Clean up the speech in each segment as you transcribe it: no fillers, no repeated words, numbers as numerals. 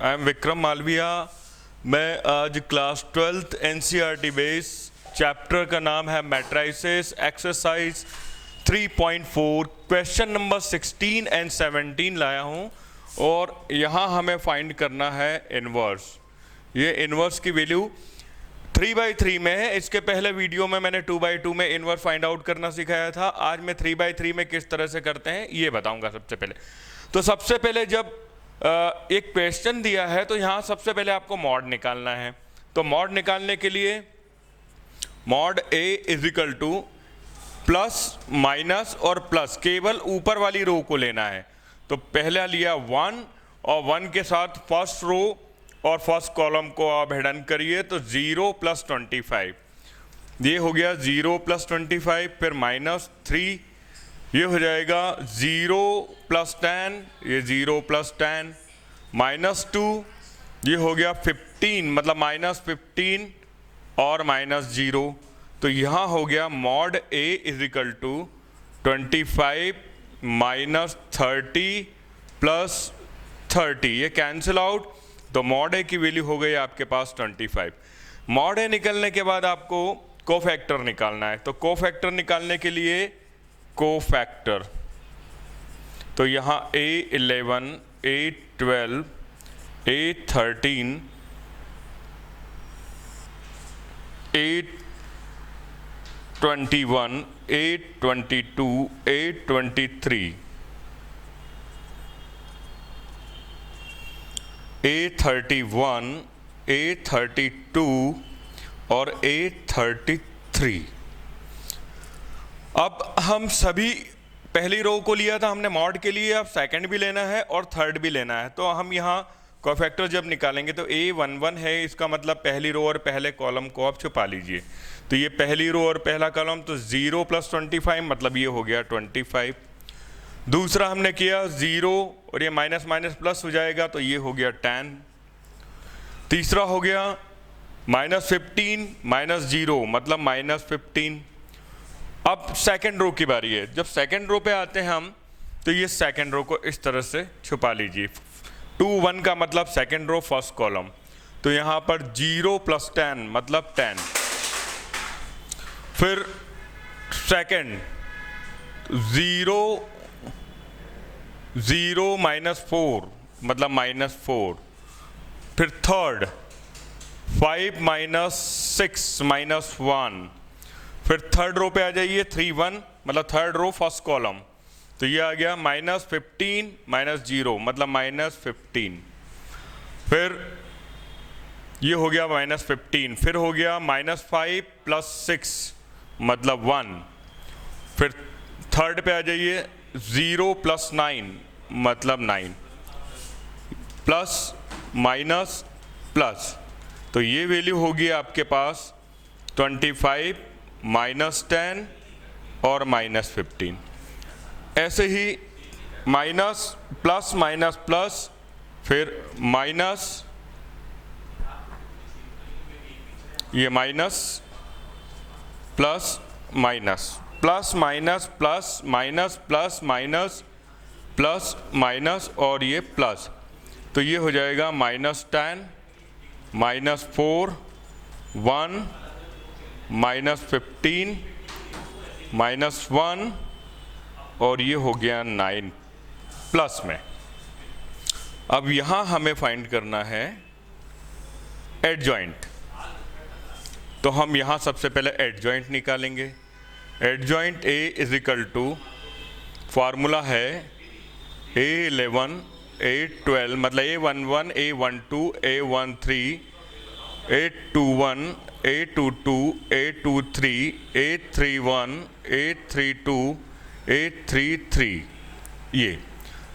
I am Vikram Malviya. मैं आज class 12th NCERT base chapter का नाम है matrices exercise 3.4 question number 16 and 17 लाया हूँ और यहाँ हमें फाइंड करना है इन्वर्स। ये इन्वर्स की वैल्यू 3/3 में है। इसके पहले वीडियो में मैंने 2/2 में इन्वर्स फाइंड आउट करना सिखाया था। आज मैं 3/3 में किस तरह से करते हैं ये बताऊंगा। सबसे पहले तो सबसे पहले जब एक क्वेश्चन दिया है तो यहाँ सबसे पहले आपको मॉड निकालना है। तो मॉड निकालने के लिए mod A is equal two plus minus और प्लस, केवल ऊपर वाली रो को लेना है। तो पहला लिया 1 और 1 के साथ फर्स्ट रो और फर्स्ट कॉलम को आप हिडन करिए तो 0 + 25, ये हो गया 0 + 25। फिर -3, ये हो जाएगा 0 + 10, ये 0 + 10। -2, ये हो गया 15, मतलब -15 और -0। तो यहाँ हो गया mod A is equal to 25 - 30 + 30, ये कैंसिल आउट। तो मॉड A की वैल्यू हो गई आपके पास 25। मॉड A निकलने के बाद आपको कोफैक्टर निकालना है। तो कोफैक्टर निकालने के लिए कोफैक्टर, तो यहाँ A11, A12, A13, A21, A22, A23, A31, A32 और A33। अब हम सभी पहली रो को लिया था हमने मॉड के लिए, अब सेकंड भी लेना है और थर्ड भी लेना है। तो हम यहाँ कोफैक्टर जब निकालेंगे तो A11 है, इसका मतलब पहली रो और पहले कॉलम को आप छुपा लीजिए। तो ये पहली रो और पहला कॉलम, तो 0 + 25, मतलब ये हो गया 25। दूसरा हमने किया 0 और ये माइनस माइनस प्लस हो जाएगा तो ये हो गया 10। तीसरा हो गया -15 - 0, मतलब -15। अब सेकंड रो की बारी है। जब सेकंड रो पे आते हैं हम तो ये सेकंड रो को इस तरह से छुपा लीजिए। 2 1 का मतलब सेकंड रो फर्स्ट कॉलम, तो यहाँ पर 0 + 10 मतलब 10। फिर सेकंड 0 -4 मतलब -4। फिर थर्ड 5 - 6 -1। फिर थर्ड रो पे आ जाइए 3 1, मतलब थर्ड रो फर्स्ट कॉलम, तो ये आ गया -15 - 0 मतलब -15। फिर ये हो गया -15। फिर हो गया -5 + 6 मतलब 1। फिर थर्ड पे आ जाइए 0 + 9 मतलब 9, प्लस माइनस प्लस, तो ये वैल्यू होगी आपके पास 25 -10 और -15। ऐसे ही माइनस प्लस माइनस प्लस, फिर माइनस, ये minus plus minus, plus minus plus minus plus minus plus minus और ये प्लस, तो ये हो जाएगा -10 -4 1 -15 -1 और ये हो गया 9 प्लस में। अब यहाँ हमें फाइंड करना है एडजॉइंट। तो हम यहाँ सबसे पहले एडजॉइंट निकालेंगे। Adjoint A is equal to, formula है A11 A12 मतलब A11 A12 A13 A21 A22 A23 A31 A32 A33, ये।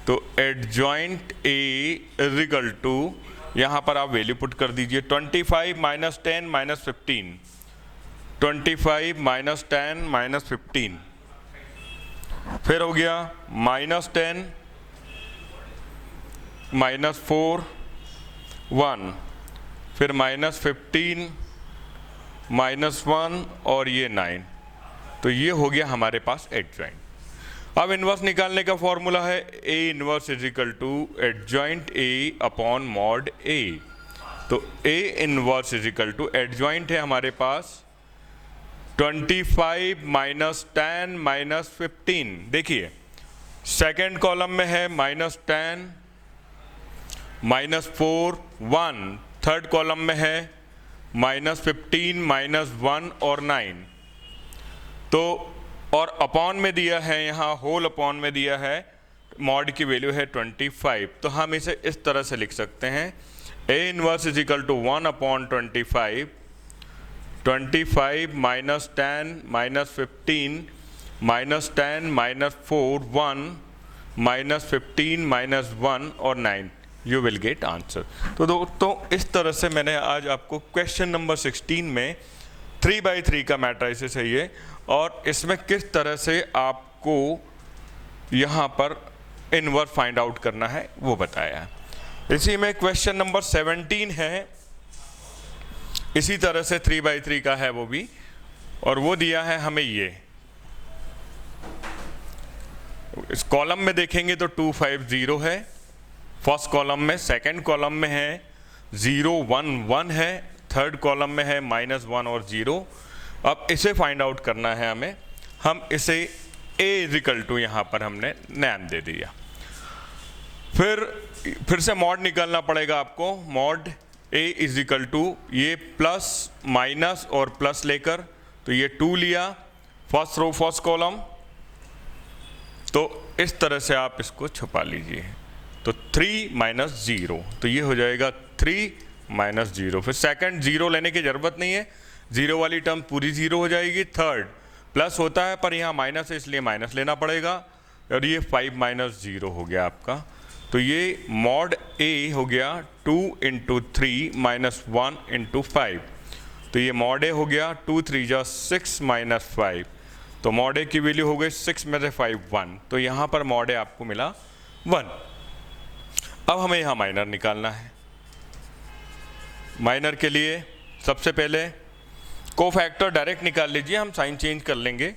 तो adjoint A is equal to, यहाँ पर आप वैल्यू पुट कर दीजिए 25 - 10 -15, 25 - 10 -15। फिर हो गया -10 -4 1, फिर -15 -1 और ये 9, तो ये हो गया हमारे पास एडजॉइंट। अब इन्वर्स निकालने का फॉर्मूला है A inverse is equal to adjoint A upon mod A. तो A inverse is equal to adjoint है हमारे पास 25 माइनस 10 माइनस 15। देखिए सेकेंड कॉलम में है -10 -4 1, थर्ड कॉलम में है -15 -1 और 9। तो और अपॉन में दिया है, यहाँ होल अपॉन में दिया है, मॉड की वैल्यू है 25। तो हम इसे इस तरह से लिख सकते हैं A inverse is equal to 1 upon 25, 25 minus 10 minus 15 minus 10 minus 4 1 minus 15 minus 1 और 9, यू विल गेट आंसर। तो दोस्तों इस तरह से मैंने आज आपको क्वेश्चन नंबर 16 में 3/3 का मैट्रिसेस है ये, और इसमें किस तरह से आपको यहाँ पर इनवर्स फाइंड आउट करना है वो बताया है। इसी में क्वेश्चन नंबर 17 है, इसी तरह से 3/3 का है वो भी, और वो दिया है हमें ये, इस कॉलम में देखेंगे तो 2 5 0 है फर्स्ट कॉलम में, सेकंड कॉलम में है 0 1 1 है, थर्ड कॉलम में है -1 और 0। अब इसे फाइंड आउट करना है हमें, हम इसे a इक्वल टू यहाँ पर हमने नाम दे दिया। फिर से मॉड निकालना पड़ेगा आपको, mod a is equal to ये प्लस माइनस और प्लस लेकर, तो ये 2 लिया फर्स्ट रो फर्स्ट कॉलम, तो इस तरह से आप इसको छुपा लीजिए। तो 3 माइनस 0, तो ये हो जाएगा 3 माइनस 0। फिर सेकंड 0 लेने की ज़रूरत नहीं है, 0 वाली टर्म पूरी 0 हो जाएगी। थर्ड प्लस होता है पर यहाँ माइनस है इसलिए माइनस लेना पड़ेगा, और ये 5 माइनस 0 हो गया आपका। तो ये मॉड a हो गया 2 इंटू 3 माइनस 1 इंटू 5, तो ये मॉड a हो गया 2 3 जा 6 माइनस 5, तो मॉड a की वैल्यू हो गई 6 में से 5 1, तो यहाँ पर मॉड a आपको मिला 1। अब हमें यहाँ माइनर निकालना है। माइनर के लिए सबसे पहले कोफैक्टर डायरेक्ट निकाल लीजिए, हम साइन चेंज कर लेंगे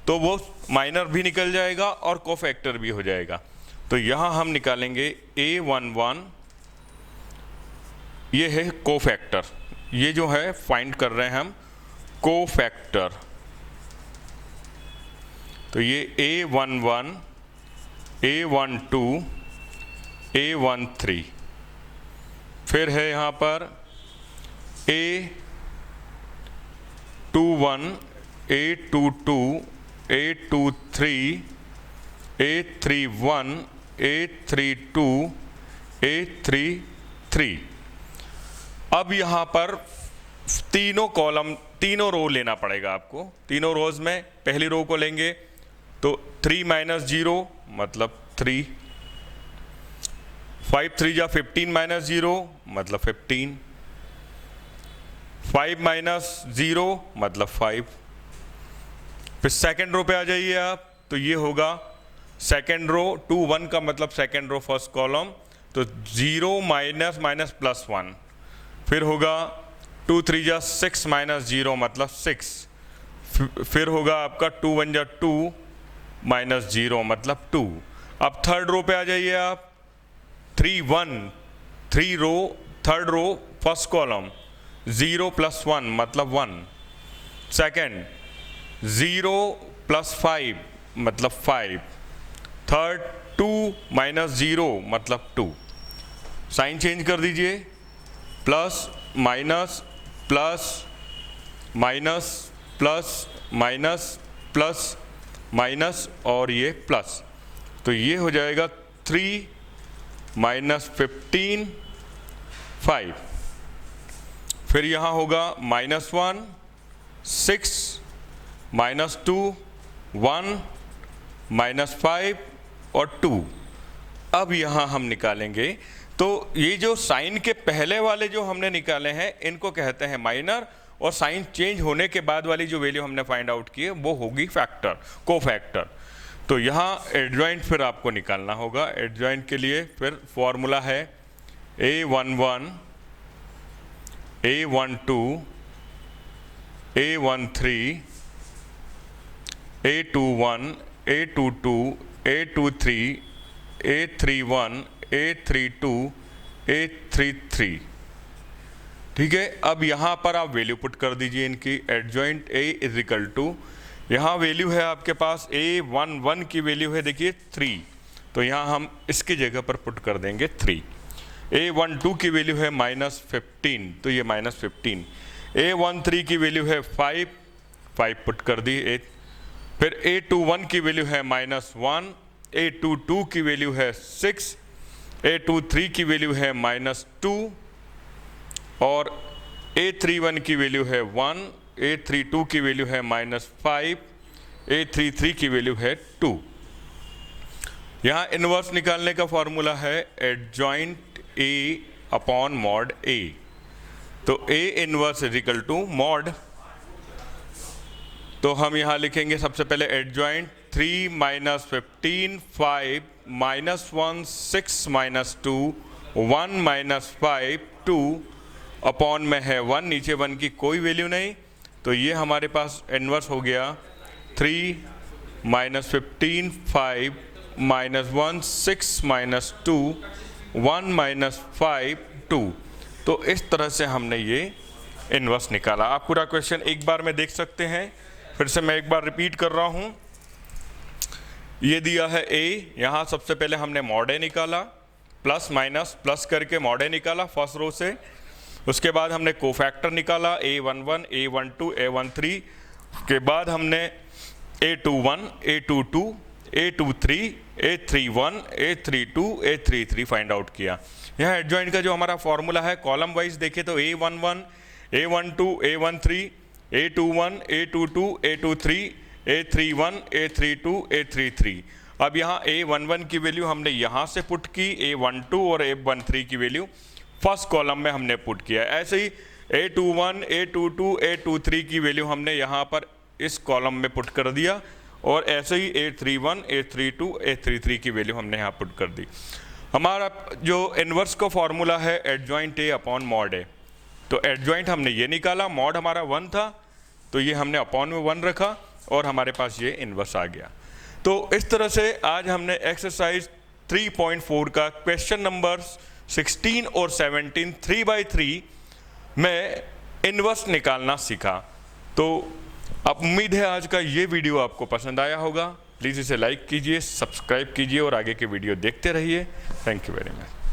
तो वो माइनर भी निकल जाएगा और कोफैक्टर भी हो जाएगा। तो यहाँ हम निकालेंगे A11, ये है कोफैक्टर, ये जो है फाइंड कर रहे हैं हम कोफैक्टर, तो ये A11 A12 A13, फिर है यहाँ पर A21 A22 A23 A31 A32 A33। अब यहाँ पर तीनों कॉलम तीनों रो लेना पड़ेगा आपको। तीनों रोज में पहली रो को लेंगे तो 3 माइनस 0 मतलब 3, 5 3 जा 15 माइनस 0 मतलब 15, 5 माइनस 0 मतलब 5। फिर सेकेंड रो पे आ जाइए आप, तो ये होगा सेकेंड रो 2 1 का मतलब सेकेंड रो फर्स्ट कॉलम, तो 0 माइनस माइनस प्लस 1। फिर होगा 2 3 जा 6 माइनस 0 मतलब 6। फिर होगा आपका 2 1 जा 2 माइनस 0 मतलब 2। अब थर्ड रो पे आ जाइए आप, 3 1 3 row third row first column 0 plus 1 मतलब 1। सेकेंड 0 प्लस 5 मतलब 5। थर्ड 2 माइनस 0 मतलब 2। साइन चेंज कर दीजिए, plus minus plus minus plus minus plus minus और ये प्लस, तो ये हो जाएगा 3 माइनस 15 5। फिर यहाँ होगा -1 6 माइनस 2 1 माइनस 5 और 2। अब यहाँ हम निकालेंगे, तो ये जो साइन के पहले वाले जो हमने निकाले हैं इनको कहते हैं माइनर, और साइन चेंज होने के बाद वाली जो वैल्यू हमने फाइंड आउट की है वो होगी फैक्टर, कोफैक्टर। तो यहाँ एडजॉइंट फिर आपको निकालना होगा। एडजॉइंट के लिए फिर फॉर्मूला है A11 A12 A13 A21 A22, A23, A31, A32, A33। ठीक है, अब यहाँ पर आप वैल्यू पुट कर दीजिए इनकी। Adjoint A is equal to, यहाँ वैल्यू है आपके पास A11 की वैल्यू है देखिए 3, तो यहाँ हम इसकी जगह पर पुट कर देंगे 3। A12 की वैल्यू है -15, तो ये -15। A13 की वैल्यू है 5 पुट कर दी 8। फिर A21 की वैल्यू है -1, A22 की वैल्यू है 6, A23 की वैल्यू है -2 और A31 की वैल्यू है 1, A32 की वैल्यू है -5, A33 की वैल्यू है 2। यहाँ इन्वर्स निकालने का फॉर्मूला है adjoint A upon mod A। तो A inverse is equal to mod, तो हम यहाँ लिखेंगे सबसे पहले एडजॉइंट 3 - 15 5 -1 6 -2 1 -5 2 अपॉन में है 1, नीचे 1 की कोई वैल्यू नहीं, तो ये हमारे पास इनवर्स हो गया 3 - 15 5 -1 6 -2 1 -5 2। तो इस तरह से हमने ये इनवर्स निकाला। आप पूरा क्वेश्चन एक बार में देख सकते हैं, फिर से मैं एक बार रिपीट कर रहा हूँ। ये दिया है A, यहाँ सबसे पहले हमने मॉड A निकाला, प्लस माइनस प्लस करके मॉड A निकाला फर्स्ट रो से। उसके बाद हमने कोफैक्टर निकाला A11 A12 A13। उसके बाद हमने A21 A22 A23 A31 A32 A33 find out किया। यहाँ एडजॉइंट का जो हमारा फॉर्मूला है कॉलम वाइज देखें तो A11 A12 A13 A21 A22 A23 A31 A32 A33। अब यहाँ A11 की वैल्यू हमने यहाँ से पुट की, A12 और A13 की वैल्यू फर्स्ट कॉलम में हमने पुट किया। ऐसे ही A21 A22 A23 की वैल्यू हमने यहाँ पर इस कॉलम में पुट कर दिया, और ऐसे ही A31 A32 A33 की वैल्यू हमने यहाँ पुट कर दी। हमारा जो इन्वर्स का फॉर्मूला है adjoint A upon mod A, तो एडजॉइंट हमने ये निकाला, मॉड हमारा 1 था, तो ये हमने अपॉन में 1 रखा और हमारे पास ये इन्वर्स आ गया। तो इस तरह से आज हमने एक्सरसाइज 3.4 का क्वेश्चन नंबर 16 और 17 3x3 में इन्वर्स निकालना सीखा। तो अब उम्मीद है आज का ये वीडियो आपको पसंद आया होगा। प्लीज़ इसे लाइक कीजिए, सब्सक्राइब कीजिए और आगे के वीडियो देखते रहिए। Thank you very much.